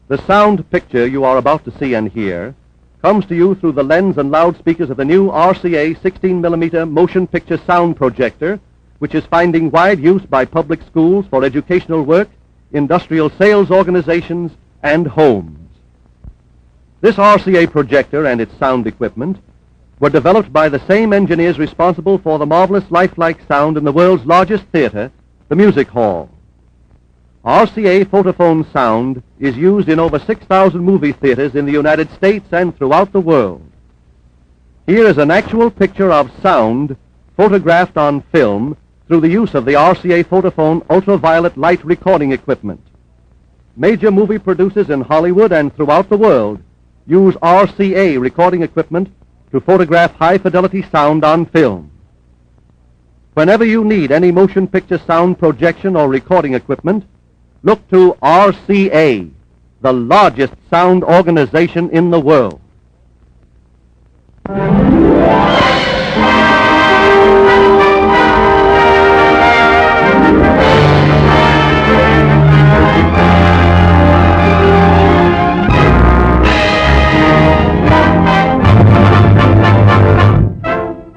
The sound picture you are about to see and hear comes to you through the lens and loudspeakers of the new RCA 16mm motion picture sound projector, which is finding wide use by public schools for educational work, industrial sales organizations, and homes. This RCA projector and its sound equipment were developed by the same engineers responsible for the marvelous lifelike sound in the world's largest theater, the Music Hall. RCA Photophone sound is used in over 6,000 movie theaters in the United States and throughout the world. Here is an actual picture of sound photographed on film through the use of the RCA Photophone ultraviolet light recording equipment. Major movie producers in Hollywood and throughout the world use RCA recording equipment to photograph high-fidelity sound on film. Whenever you need any motion picture sound projection or recording equipment, look to RCA, the largest sound organization in the world.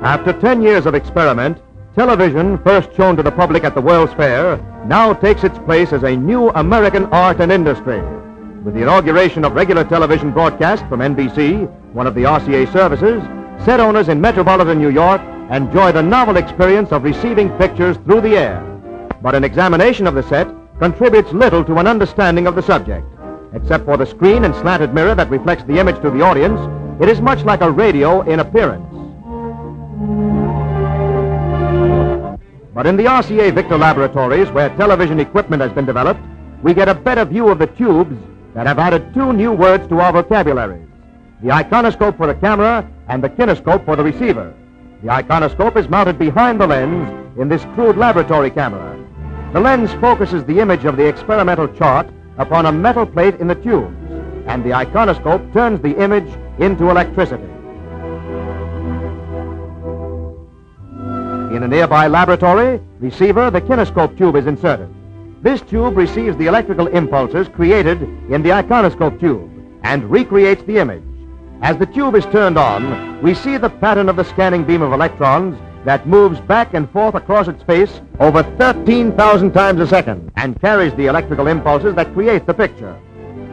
After 10 years of experiment, television, first shown to the public at the World's Fair, now takes its place as a new American art and industry. With the inauguration of regular television broadcast from NBC, one of the RCA services, set owners in metropolitan New York enjoy the novel experience of receiving pictures through the air. But an examination of the set contributes little to an understanding of the subject. Except for the screen and slanted mirror that reflects the image to the audience, it is much like a radio in appearance. But in the RCA Victor laboratories, where television equipment has been developed, we get a better view of the tubes that have added two new words to our vocabularies: the iconoscope for the camera and the kinescope for the receiver. The iconoscope is mounted behind the lens in this crude laboratory camera. The lens focuses the image of the experimental chart upon a metal plate in the tubes, and the iconoscope turns the image into electricity. In a nearby laboratory receiver, the kinescope tube is inserted. This tube receives the electrical impulses created in the iconoscope tube and recreates the image. As the tube is turned on, we see the pattern of the scanning beam of electrons that moves back and forth across its face over 13,000 times a second and carries the electrical impulses that create the picture.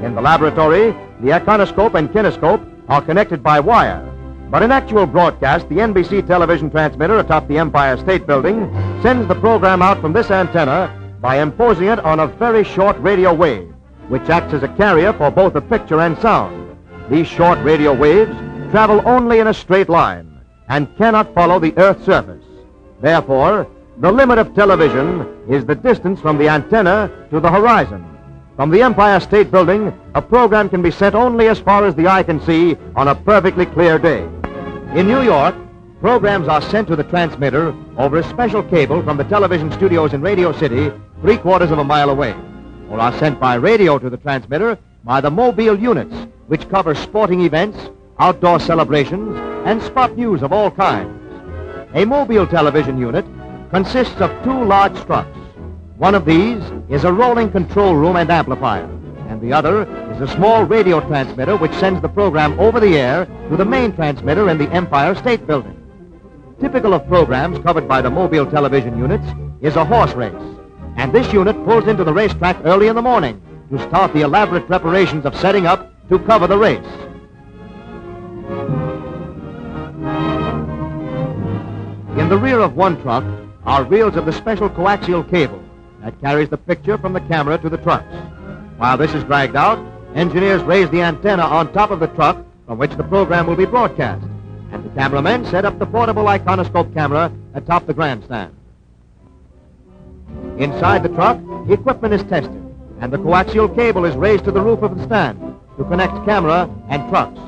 In the laboratory, the iconoscope and kinescope are connected by wire. But in actual broadcast, the NBC television transmitter atop the Empire State Building sends the program out from this antenna by imposing it on a very short radio wave, which acts as a carrier for both the picture and sound. These short radio waves travel only in a straight line and cannot follow the Earth's surface. Therefore, the limit of television is the distance from the antenna to the horizon. From the Empire State Building, a program can be sent only as far as the eye can see on a perfectly clear day. In New York, programs are sent to the transmitter over a special cable from the television studios in Radio City, 3/4 of a mile away, or are sent by radio to the transmitter by the mobile units, which cover sporting events, outdoor celebrations, and spot news of all kinds. A mobile television unit consists of two large struts. One of these is a rolling control room and amplifier, and the other is a small radio transmitter which sends the program over the air to the main transmitter in the Empire State Building. Typical of programs covered by the mobile television units is a horse race, and this unit pulls into the racetrack early in the morning to start the elaborate preparations of setting up to cover the race. In the rear of one truck are reels of the special coaxial cable that carries the picture from the camera to the trucks. While this is dragged out, engineers raise the antenna on top of the truck from which the program will be broadcast, and the cameramen set up the portable iconoscope camera atop the grandstand. Inside the truck, the equipment is tested, and the coaxial cable is raised to the roof of the stand to connect camera and trucks.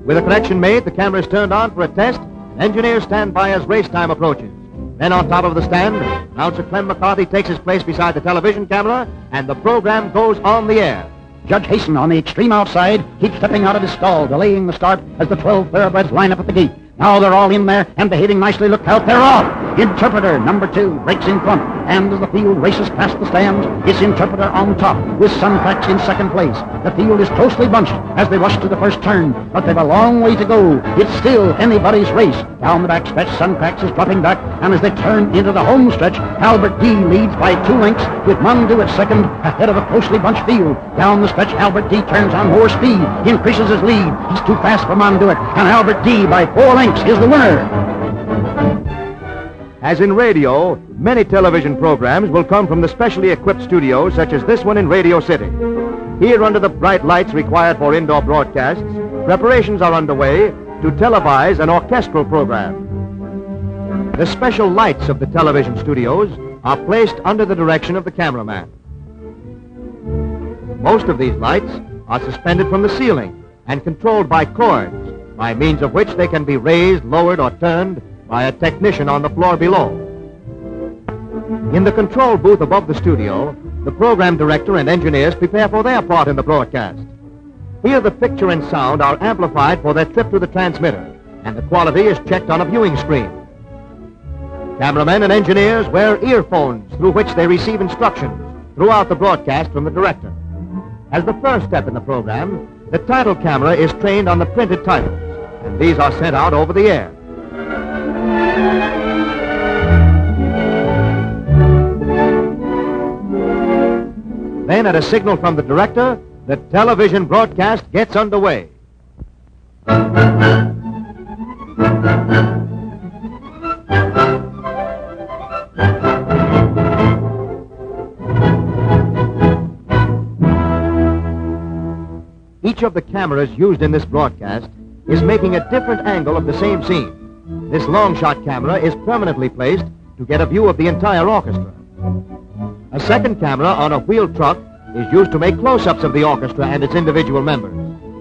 With a connection made, the camera is turned on for a test, and engineers stand by as race time approaches. Then on top of the stand, announcer Clem McCarthy takes his place beside the television camera, and the program goes on the air. Judge Hasten on the extreme outside keeps stepping out of his stall, delaying the start as the 12 thoroughbreds line up at the gate. Now they're all in there and behaving nicely. Look out, they're off. Interpreter number 2 breaks in front, and as the field races past the stands, it's Interpreter on top with Suncracks in second place. The field is closely bunched as they rush to the first turn, but they've a long way to go. It's still anybody's race. Down the back stretch, Suncracks is dropping back, and as they turn into the home stretch, Albert D leads by 2 lengths with Monduit second ahead of a closely bunched field. Down the stretch, Albert D turns on more speed, increases his lead. He's too fast for Monduit, and Albert D by 4 lengths is the winner. As in radio, many television programs will come from the specially equipped studios such as this one in Radio City. Here, under the bright lights required for indoor broadcasts, preparations are underway to televise an orchestral program. The special lights of the television studios are placed under the direction of the cameraman. Most of these lights are suspended from the ceiling and controlled by cords, by means of which they can be raised, lowered, or turned by a technician on the floor below. In the control booth above the studio, the program director and engineers prepare for their part in the broadcast. Here the picture and sound are amplified for their trip to the transmitter, and the quality is checked on a viewing screen. Cameramen and engineers wear earphones through which they receive instructions throughout the broadcast from the director. As the first step in the program, the title camera is trained on the printed titles, and these are sent out over the air. Then, at a signal from the director, the television broadcast gets underway. Each of the cameras used in this broadcast is making a different angle of the same scene. This long-shot camera is permanently placed to get a view of the entire orchestra. A second camera on a wheeled truck is used to make close-ups of the orchestra and its individual members,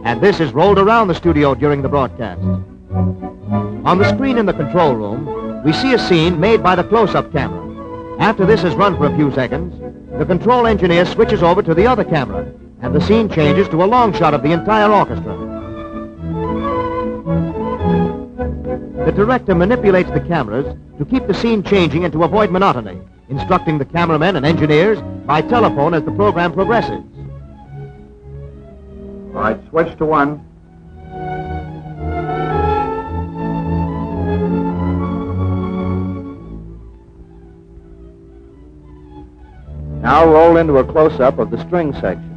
and this is rolled around the studio during the broadcast. On the screen in the control room, we see a scene made by the close-up camera. After this has run for a few seconds, the control engineer switches over to the other camera, and the scene changes to a long shot of the entire orchestra. The director manipulates the cameras to keep the scene changing and to avoid monotony, instructing the cameramen and engineers by telephone as the program progresses. All right, switch to 1. Now roll into a close-up of the string section.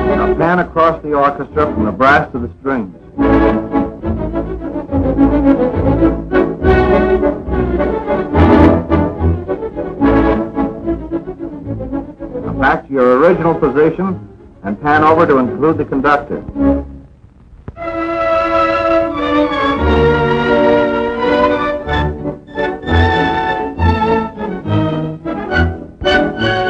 Now pan across the orchestra from the brass to the strings. Now back to your original position and pan over to include the conductor.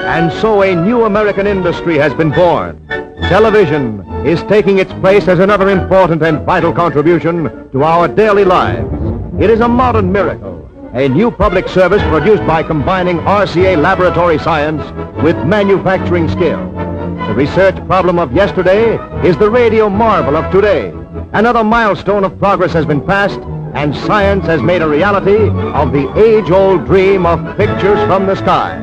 And so a new American industry has been born. Television is taking its place as another important and vital contribution to our daily lives. It is a modern miracle, a new public service produced by combining RCA laboratory science with manufacturing skill. The research problem of yesterday is the radio marvel of today. Another milestone of progress has been passed, and science has made a reality of the age-old dream of pictures from the sky.